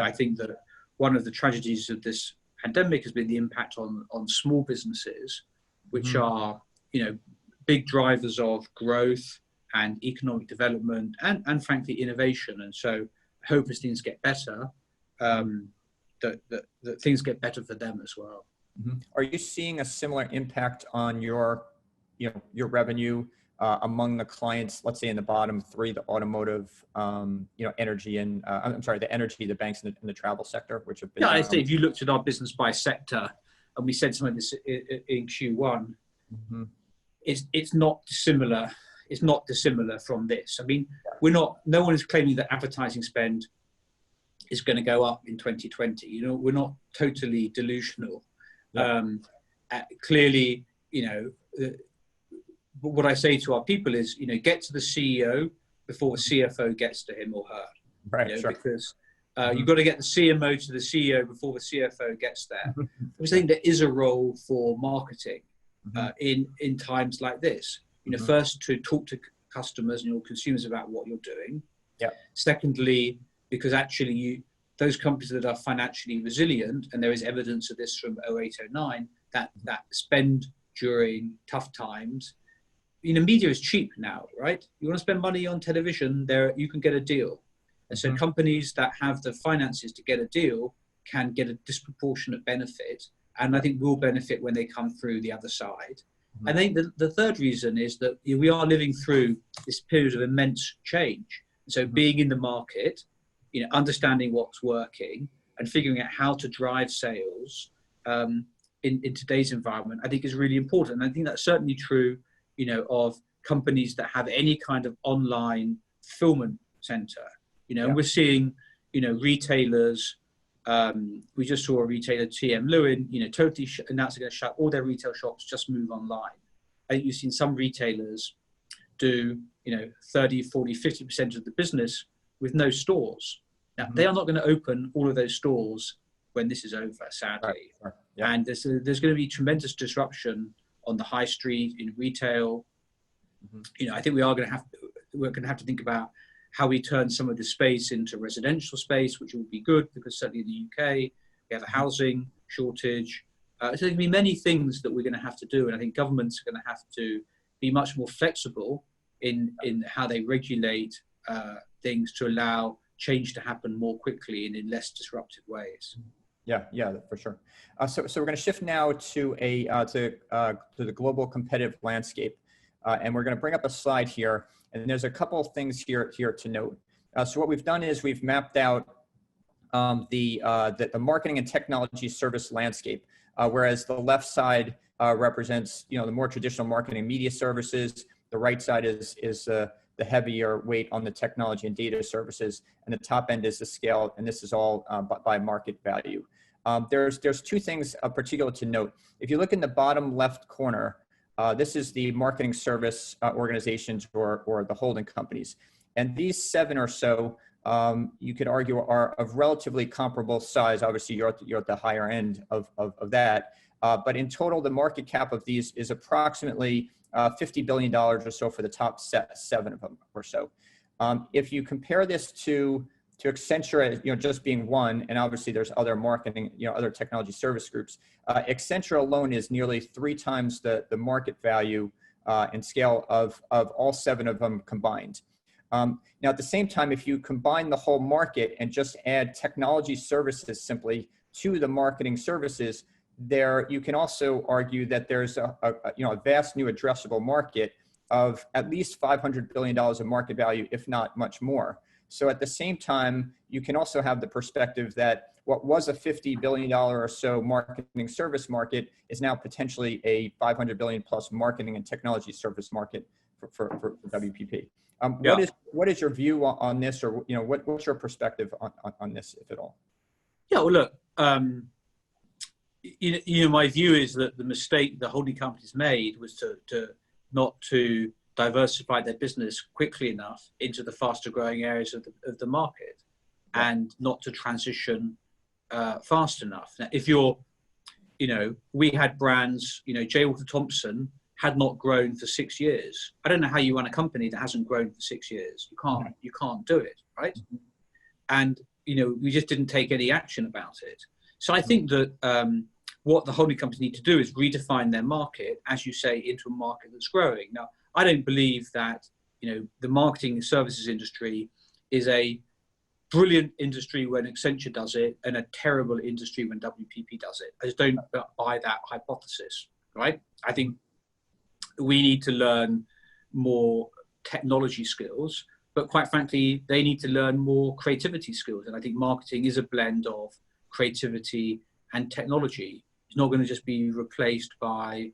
I think that one of the tragedies of this pandemic has been the impact on small businesses, which are, big drivers of growth and economic development and frankly, innovation. And so I hope as things get better, that things get better for them as well. Are you seeing a similar impact on your revenue among the clients, let's say in the bottom three, the automotive, energy, and the energy, the banks, and the travel sector, which have been. Yeah, I think if you looked at our business by sector, and we said some of this in Q1, it's not dissimilar. It's not dissimilar from this. I mean, no one is claiming that advertising spend is going to go up in 2020. We're not totally delusional. Clearly, but what I say to our people is, get to the CEO before the CFO gets to him or her. Right, sure. Because you've got to get the CMO to the CEO before the CFO gets there. I think there is a role for marketing in times like this. First to talk to customers and your consumers about what you're doing. Yeah. Secondly, because actually those companies that are financially resilient, and there is evidence of this from 0809, that spend during tough times. Media is cheap now, right? You want to spend money on television, you can get a deal. And so companies that have the finances to get a deal can get a disproportionate benefit. And I think will benefit when they come through the other side. I think the third reason is that we are living through this period of immense change. So being in the market, understanding what's working and figuring out how to drive sales in today's environment, I think is really important. And I think that's certainly true, of companies that have any kind of online fulfillment center. And we're seeing, retailers. We just saw a retailer, TM Lewin, totally announced they're going to shut all their retail shops, just move online. I think you've seen some retailers do, 30, 40, 50% of the business with no stores. Now, they are not going to open all of those stores when this is over, sadly. Right. Yeah. And there's going to be tremendous disruption on the high street, in retail. I think we're going to have to think about how we turn some of the space into residential space, which will be good because certainly in the UK, we have a housing shortage. So there's going to be many things that we're going to have to do. And I think governments are going to have to be much more flexible in how they regulate things to allow change to happen more quickly and in less disruptive ways. Yeah, for sure. So we're going to shift now to the global competitive landscape. And we're going to bring up a slide here. And there's a couple of things here to note. So what we've done is we've mapped out the marketing and technology service landscape, whereas the left side represents the more traditional marketing media services. The right side is the heavier weight on the technology and data services, and the top end is the scale. And this is all by market value. There's two things particular to note. If you look in the bottom left corner, this is the marketing service organizations or the holding companies. And these 7 or so, you could argue are of relatively comparable size. Obviously, you're at the higher end of that. But in total, the market cap of these is approximately $50 billion or so for the top 7 of them or so. If you compare this to Accenture, just being one, and obviously there's other marketing, other technology service groups, Accenture alone is nearly 3 times the market value and scale of all 7 of them combined. Now, at the same time, if you combine the whole market and just add technology services simply to the marketing services, you can also argue that there's a vast new addressable market of at least $500 billion of market value, if not much more. So at the same time, you can also have the perspective that what was a $50 billion or so marketing service market is now potentially a $500 billion plus marketing and technology service market for WPP. What is your view on this, or what's your perspective on this, if at all? Yeah, well, look, my view is that the mistake the holding companies made was not to diversify their business quickly enough into the faster growing areas of the market, and not to transition fast enough. Now, if we had brands, J. Walter Thompson had not grown for 6 years. I don't know how you run a company that hasn't grown for 6 years. You can't do it, right? And, we just didn't take any action about it. So I think that what the holding companies need to do is redefine their market, as you say, into a market that's growing. Now, I don't believe that, the marketing services industry is a brilliant industry when Accenture does it and a terrible industry when WPP does it. I just don't buy that hypothesis, right? I think we need to learn more technology skills, but quite frankly, they need to learn more creativity skills. And I think marketing is a blend of creativity and technology. It's not going to just be replaced by,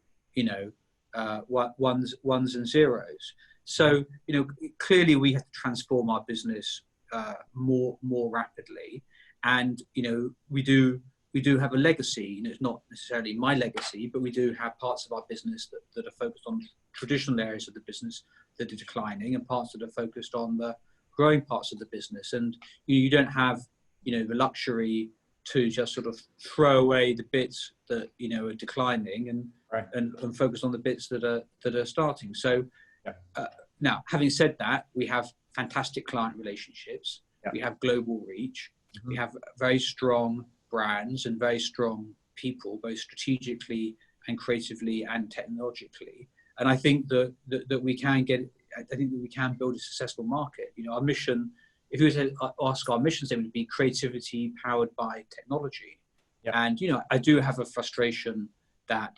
ones and zeros. So, clearly we have to transform our business more rapidly. And, we do have a legacy. It's not necessarily my legacy, but we do have parts of our business that are focused on traditional areas of the business that are declining, and parts that are focused on the growing parts of the business. And you don't have, the luxury to just sort of throw away the bits that are declining and focus on the bits that are starting. So now, having said that, we have fantastic client relationships. We have global reach. We have very strong brands and very strong people, both strategically and creatively and technologically. And I think that we can build a successful market. Our mission if you were to ask our mission statement, it would be creativity powered by technology. Yep. And, I do have a frustration that,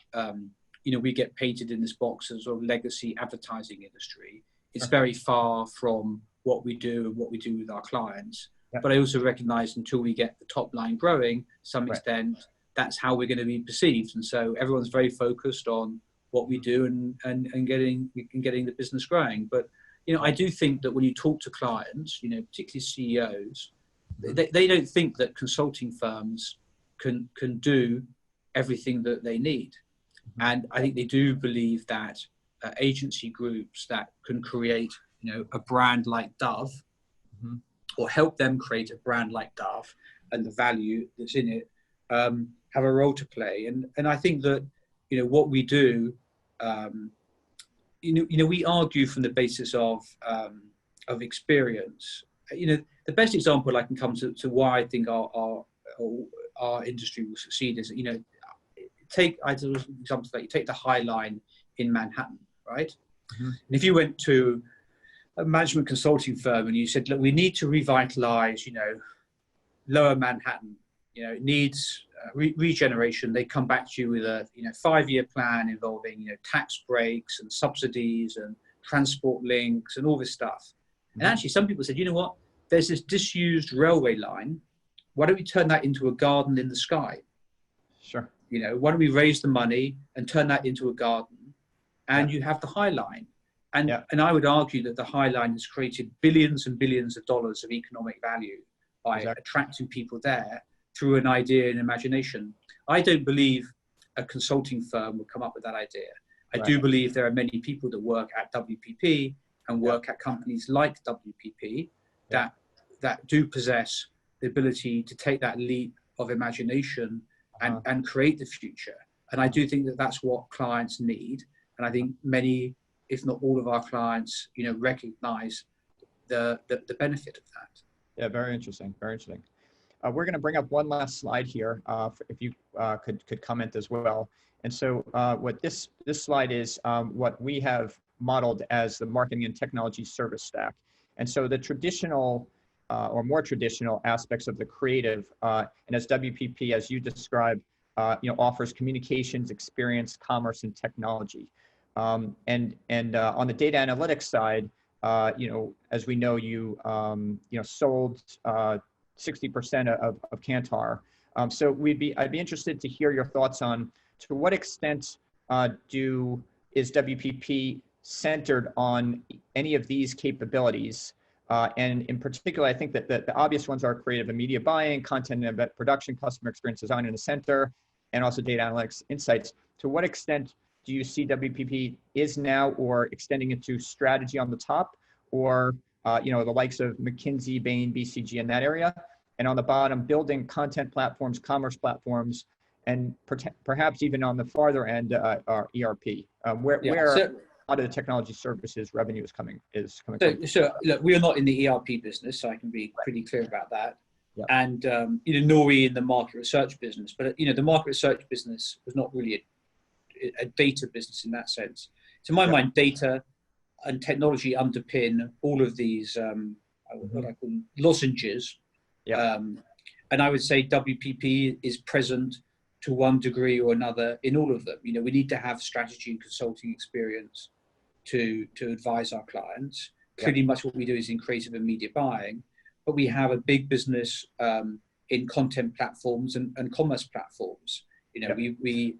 we get painted in this box as a legacy advertising industry. It's very far from what we do and what we do with our clients. Yep. But I also recognize until we get the top line growing, to some extent, that's how we're going to be perceived. And so everyone's very focused on what we do and getting the business growing. But, I do think that when you talk to clients, particularly CEOs, they don't think that consulting firms can do everything that they need. And I think they do believe that agency groups that can create, a brand like Dove, or help them create a brand like Dove and the value that's in it, have a role to play. And I think that, what we do, we argue from the basis of experience. The best example I can come to why I think our industry will succeed is, take the High Line in Manhattan, right? And if you went to a management consulting firm and you said, look, we need to revitalize, lower Manhattan, it needs regeneration, they come back to you with a 5-year plan involving tax breaks and subsidies and transport links and all this stuff. And actually some people said, you know what, there's this disused railway line, why don't we turn that into a garden in the sky? Sure. Why don't we raise the money and turn that into a garden, and you have the High Line. And I would argue that the High Line has created billions and billions of dollars of economic value by attracting people there through an idea and imagination. I don't believe a consulting firm would come up with that idea. I do believe there are many people that work at WPP and work at companies like WPP that do possess the ability to take that leap of imagination and create the future. And I do think that that's what clients need. And I think many, if not all of our clients, recognize the benefit of that. Yeah, very interesting, very interesting. We're going to bring up one last slide here, if you could comment as well. And so what this slide is, what we have modeled as the marketing and technology service stack. And so the traditional or more traditional aspects of the creative, and as WPP, as you described, offers communications, experience, commerce, and technology. And on the data analytics side, as we know, you sold 60% of Kantar. So I'd be interested to hear your thoughts on to what extent is WPP centered on any of these capabilities? And in particular, I think that the obvious ones are creative and media buying, content and event production, customer experience design in the center, and also data analytics insights. To what extent do you see WPP is now or extending into strategy on the top, or the likes of McKinsey, Bain, BCG in that area? And on the bottom, building content platforms, commerce platforms, and perhaps even on the farther end, our ERP, where a lot of the technology services revenue is coming from. So look, we are not in the ERP business, so I can be pretty clear about that. Yep. And nor are we in the market research business. But the market research business was not really a data business in that sense. To my mind, data and technology underpin all of these what I call them, lozenges. And I would say WPP is present to one degree or another in all of them. We need to have strategy and consulting experience to advise our clients. Pretty much what we do is in creative and media buying, but we have a big business in content platforms and commerce platforms. We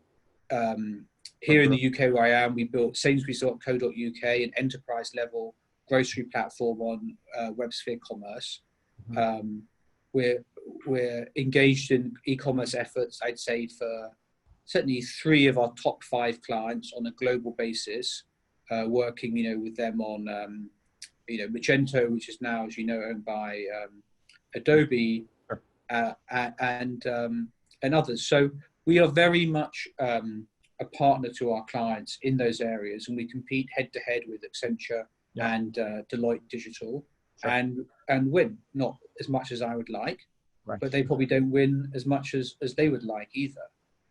here in the UK where I am, we built Sainsbury's.co.uk, an enterprise level grocery platform on WebSphere Commerce. We're engaged in e-commerce efforts, I'd say, for certainly 3 of our top 5 clients on a global basis, working, with them on, Magento, which is now, as you know, owned by Adobe, and others. So we are very much a partner to our clients in those areas, and we compete head to head with Accenture and Deloitte Digital, and win, not as much as I would like, but they probably don't win as much as they would like either.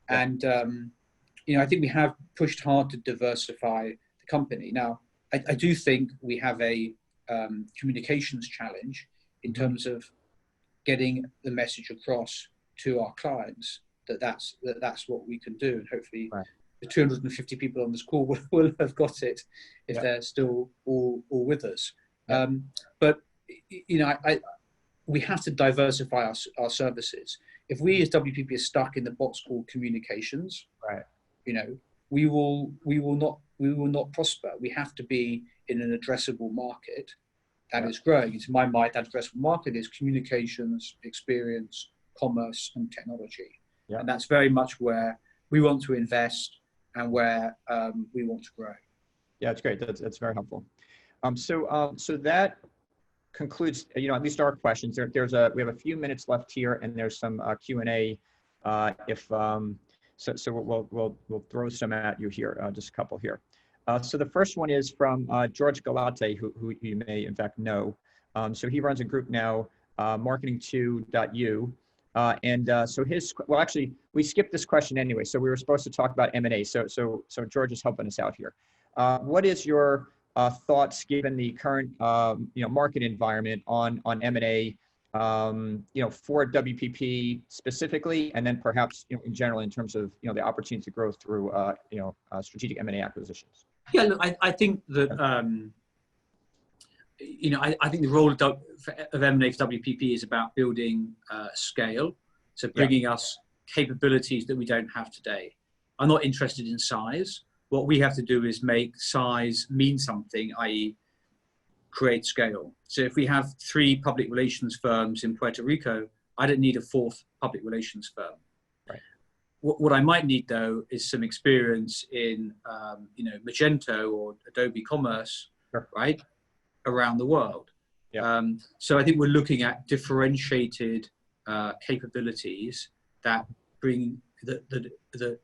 And I think we have pushed hard to diversify the company. Now, I do think we have a communications challenge in terms of getting the message across to our clients that's what we can do, and hopefully the 250 people on this call will have got it if they're still all with us. But we have to diversify our services. If we as WPP are stuck in the box called communications, we will not prosper. We have to be in an addressable market that is growing. To my mind, that addressable market is communications, experience, commerce, and technology. And that's very much where we want to invest and where we want to grow. Yeah, it's great. That's very helpful. So that concludes, at least our questions. We have a few minutes left here, and there's some Q&A. So we'll throw some at you here, just a couple here. So the first one is from George Galate, who you may in fact know. So he runs a group now, marketing2.u. Actually, we skipped this question anyway. So we were supposed to talk about M&A. So George is helping us out here. What is your thoughts, given the current market environment, on M&A, for WPP specifically, and then perhaps in general in terms of the opportunity to grow through strategic M&A acquisitions? Yeah, look, I think that I think the role of M&A for WPP is about building scale, so bringing us capabilities that we don't have today. I'm not interested in size. What we have to do is make size mean something, i.e. create scale. So if we have 3 public relations firms in Puerto Rico, I don't need a 4th public relations firm. Right. What I might need, though, is some experience in Magento or Adobe Commerce, right, around the world. So I think we're looking at differentiated capabilities that bring that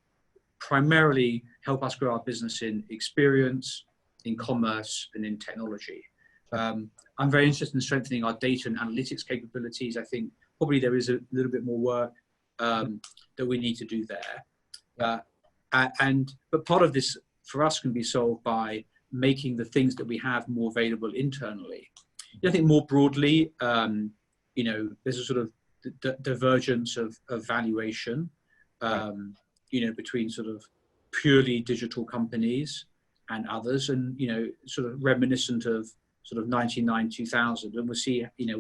primarily help us grow our business in experience, in commerce, and in technology. I'm very interested in strengthening our data and analytics capabilities. I think probably there is a little bit more work that we need to do there. But part of this for us can be solved by making the things that we have more available internally. I think more broadly, there's a sort of divergence of valuation, between sort of purely digital companies and others, and sort of reminiscent of sort of 1999, 2000, and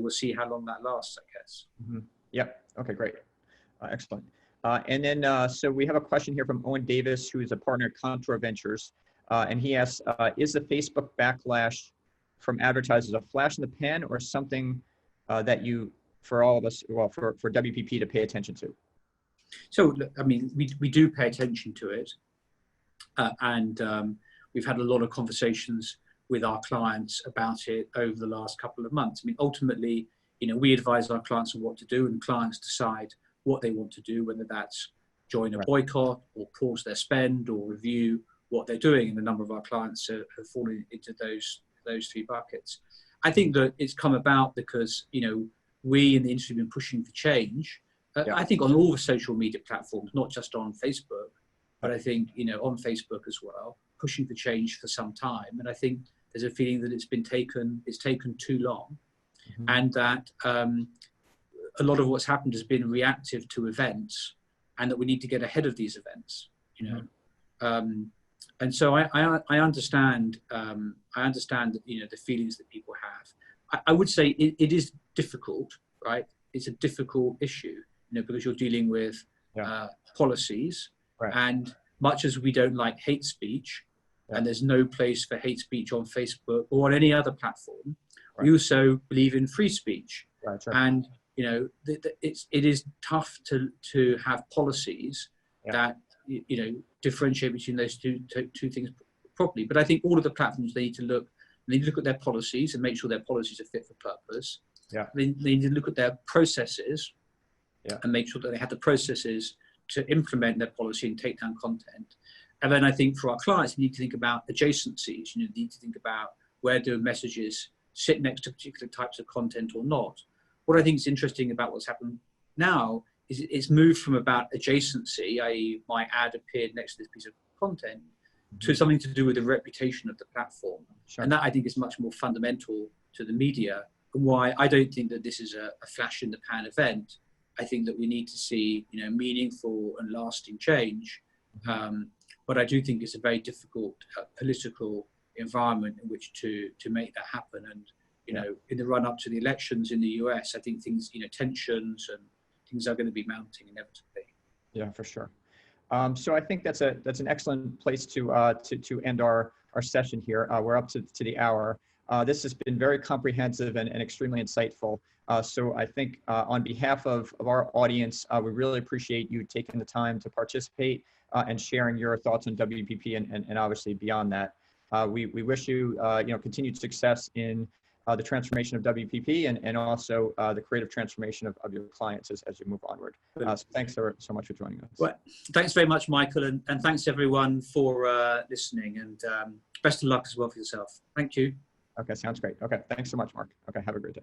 we'll see how long that lasts, I guess. Mm-hmm. Yep. Okay, great. Excellent. And then, so we have a question here from Owen Davis, who is a partner at Contour Ventures. And he asks, is the Facebook backlash from advertisers a flash in the pan, or something that for all of us, for WPP to pay attention to? So, I mean, we do pay attention to it. And we've had a lot of conversations with our clients about it over the last couple of months. I mean, ultimately, we advise our clients on what to do, and clients decide what they want to do, whether that's join a boycott or pause their spend or review what they're doing. And a number of our clients have fallen into those 3 buckets. I think that it's come about because, we in the industry have been pushing for change. I think on all the social media platforms, not just on Facebook, but I think, on Facebook as well, pushing for change for some time. And I think there's a feeling that it's taken too long, and that a lot of what's happened has been reactive to events, and that we need to get ahead of these events, and so I understand the feelings that people have. I would say it is difficult, right? It's a difficult issue, because you're dealing with policies, and much as we don't like hate speech, and there's no place for hate speech on Facebook or on any other platform, we also believe in free speech. And it is tough to have policies that differentiate between those two things properly. But I think all of the platforms, they need to look at their policies and make sure their policies are fit for purpose. They need to look at their processes and make sure that they have the processes to implement their policy and take down content. And then I think for our clients, you need to think about adjacencies. You need to think about where do messages sit next to particular types of content or not. What I think is interesting about what's happened now is it's moved from about adjacency, i.e. my ad appeared next to this piece of content, to something to do with the reputation of the platform. And that I think is much more fundamental to the media why I don't think that this is a flash in the pan event. I think that we need to see, meaningful and lasting change. But I do think it's a very difficult political environment in which to make that happen. And, in the run up to the elections in the US, I think things, tensions and things are going to be mounting inevitably. Yeah, for sure. So I think that's an excellent place to end our session here. We're up to the hour. This has been very comprehensive and extremely insightful. So I think on behalf of our audience, we really appreciate you taking the time to participate and sharing your thoughts on WPP and obviously beyond that. We wish you continued success in the transformation of WPP and also the creative transformation of your clients as you move onward. So thanks so much for joining us. Well, thanks very much, Michael, and thanks everyone for listening, and best of luck as well for yourself. Thank you. Okay, sounds great. Okay, thanks so much, Mark. Okay, have a great day.